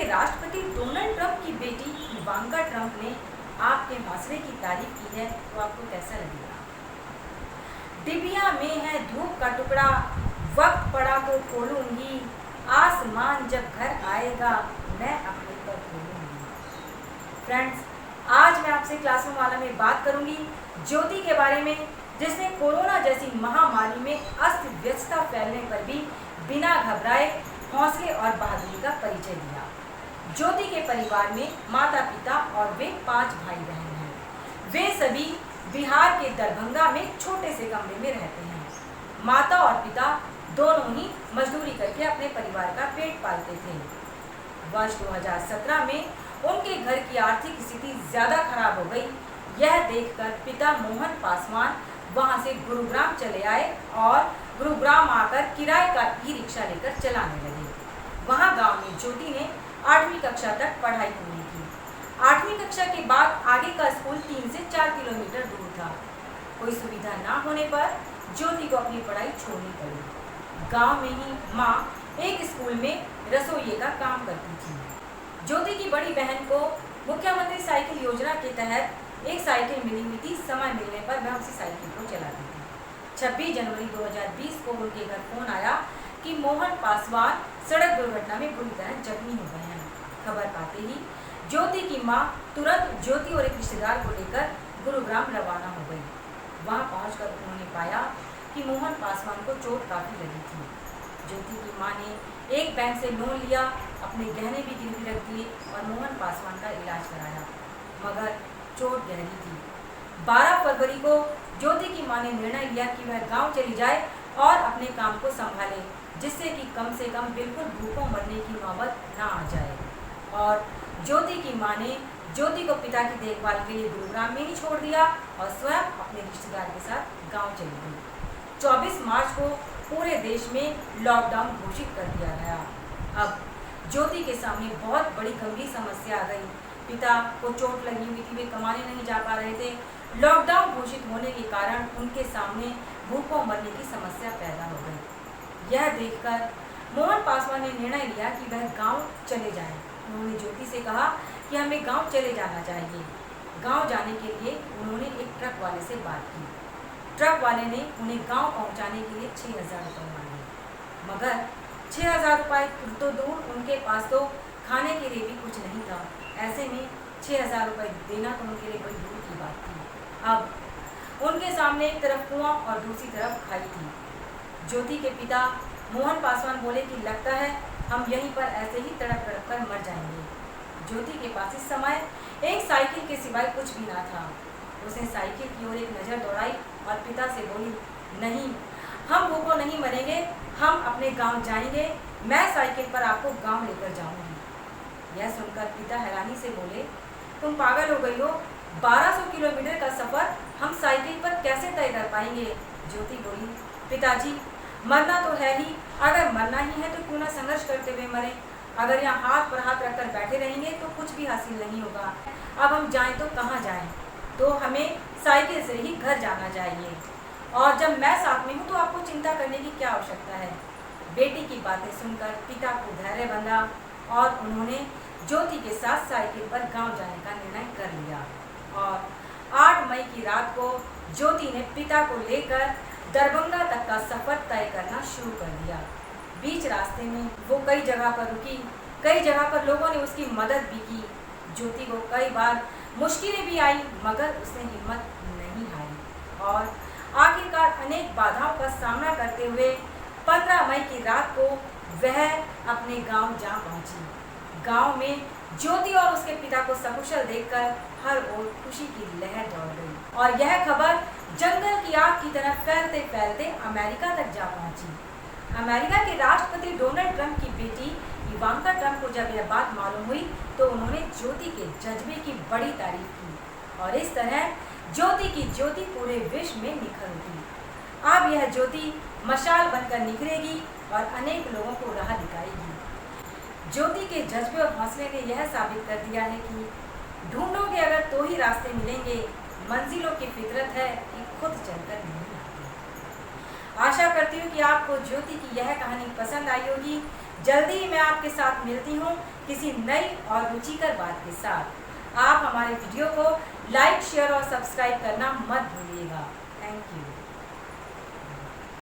राष्ट्रपति Donald Trump की बेटी इवांका ट्रंप ने आपके हौसले की तारीफ की है, तो आपको कैसा लगेगा? डिबिया में है धूप का टुकड़ा, वक्त पड़ा तो खोलूंगी, आसमान जब घर आएगा मैं अपने पर खोलूंगी। फ्रेंड्स, आज मैं आपसे क्लासरूम वाला में बात करूंगी ज्योति के बारे में, जिसने कोरोना जैसी महामारी में अस्त व्यस्तता फैलने पर भी बिना घबराए हौसले और बहादुरी का परिचय दिया। ज्योति के परिवार में माता पिता और वे 5 भाई बहन हैं। वे सभी बिहार के दरभंगा में छोटे से कमरे में रहते हैं। माता और पिता दोनों ही मजदूरी करके अपने परिवार का पेट पालते थे। वर्ष 2017 में उनके घर की आर्थिक स्थिति ज्यादा खराब हो गई। यह देखकर पिता मोहन पासवान वहां से गुरुग्राम चले आए और गुरुग्राम आकर किराए का ई-रिक्शा लेकर चलाने लगे। वहां गांव में ज्योति ने 8वीं कक्षा तक पढ़ाई पूरी की। 8वीं कक्षा के बाद आगे का स्कूल 3 से 4 किलोमीटर दूर था। कोई सुविधा ना होने पर ज्योति को अपनी पढ़ाई छोड़नी पड़ी। गांव में ही माँ एक स्कूल में रसोइये का काम करती थी। ज्योति की बड़ी बहन को मुख्यमंत्री साइकिल योजना के तहत एक साइकिल मिली हुई थी। समय मिलने पर वह उसी साइकिल को चलाती थी। 26 जनवरी 2020 को उनके घर फोन आया कि मोहन पासवान सड़क दुर्घटना में बुरी तरह जख्मी हो गए हैं। खबर पाते ही ज्योति की मां तुरंत ज्योति और एक रिश्तेदार को लेकर गुरुग्राम रवाना हो गई। वहां पहुंचकर उन्होंने पाया कि मोहन पासवान को चोट काफी लगी थी। ज्योति की मां ने एक बैंक से लोन लिया, अपने गहने भी गिरवी रख दिए और मोहन पासवान का इलाज कराया, मगर चोट गहरी थी। 12 फरवरी को ज्योति की मां ने निर्णय लिया कि वह गांव चली जाए और अपने काम को संभाले, जिससे कि कम से कम बिल्कुल भूखों मरने की नौबत ना आ जाए। और ज्योति की मां ने ज्योति को पिता की देखभाल के लिए गुरुग्राम में ही छोड़ दिया और स्वयं अपने रिश्तेदार के साथ गांव चली गई। 24 मार्च को पूरे देश में लॉकडाउन घोषित कर दिया गया। अब ज्योति के सामने बहुत बड़ी गंभीर समस्या आ गई। पिता को चोट लगी हुई थी, वे कमाने नहीं जा पा रहे थे। लॉकडाउन घोषित होने के कारण उनके सामने भूखों मरने की समस्या पैदा हो गई। यह देखकर मोहन पासवान ने निर्णय लिया कि वह गांव चले जाएं। उन्होंने ज्योति से कहा कि हमें गांव चले जाना चाहिए। गांव जाने के लिए उन्होंने एक ट्रक वाले से बात की। ट्रक वाले ने उन्हें गांव पहुंचाने के लिए 6000 रुपये मांगे, मगर 6000 रुपये तो दूर, उनके पास तो खाने के लिए भी कुछ नहीं था। ऐसे में 6000 रुपये देना तो उनके लिए बड़ी दूर की बात थी। अब उनके सामने एक तरफ कुआं और दूसरी तरफ खाई थी। ज्योति के पिता मोहन पासवान बोले कि लगता है हम यहीं पर ऐसे ही तड़प तड़प कर मर जाएंगे। ज्योति के पास इस समय एक साइकिल के सिवाय कुछ भी ना था। उसने साइकिल की ओर एक नज़र दौड़ाई और पिता से बोली, नहीं, हम भूखों नहीं मरेंगे, हम अपने गांव जाएंगे, मैं साइकिल पर आपको गांव लेकर जाऊंगी। यह सुनकर पिता हैरानी से बोले, तुम पागल हो गई हो, 1200 किलोमीटर का सफर हम साइकिल पर कैसे तय कर पाएंगे? ज्योति बोली, पिताजी, मरना तो है ही, अगर मरना ही है तो क्यों ना संघर्ष करते हुए मरें। अगर यहाँ हाथ पर हाथ रखकर बैठे रहेंगे तो कुछ भी हासिल नहीं होगा। अब हम जाएं तो कहाँ जाएं? तो हमें साइकिल से ही घर जाना चाहिए, और जब मैं साथ में हूँ तो आपको चिंता करने की क्या आवश्यकता है? बेटी की बातें सुनकर पिता को धैर्य बंधा और उन्होंने ज्योति के साथ साइकिल पर गांव जाने का निर्णय कर लिया। और 8 मई की रात को ज्योति ने पिता को लेकर दरभंगा तक का सफर तय करना शुरू कर दिया। बीच रास्ते में वो कई जगह पर रुकी, कई जगह पर लोगों ने उसकी मदद भी की। ज्योति को कई बार मुश्किलें भी आई, मगर उसने हिम्मत नहीं हारी और आखिरकार अनेक बाधाओं का सामना करते हुए 15 मई की रात को वह अपने गांव जा पहुंची। गांव में ज्योति और उसके पिता को सकुशल देखकर हर ओर खुशी की लहर दौड़ गई और यह खबर जंगल की आग की तरह फैलते फैलते अमेरिका तक जा पहुंची। अमेरिका के राष्ट्रपति डोनाल्ड ट्रंप की बेटी इवांका ट्रंप को जब यह बात मालूम हुई तो उन्होंने ज्योति के जज्बे की बड़ी तारीफ की और इस तरह ज्योति की ज्योति पूरे विश्व में निखर उठी। अब यह ज्योति मशाल बनकर निखरेगी और अनेक लोगों को राह दिखाएगी। ज्योति के जज्बे और हौसले ने यह साबित कर दिया है कि ढूंढोगे अगर तो ही रास्ते मिलेंगे। मंजिलों की फितरत है कि खुद चलकर नहीं आती। आशा करती हूँ कि आपको ज्योति की यह कहानी पसंद आई होगी। जल्दी ही मैं आपके साथ मिलती हूँ किसी नई और रुचिकर बात के साथ। आप हमारे वीडियो को लाइक, शेयर और सब्सक्राइब करना मत भूलिएगा। Thank you.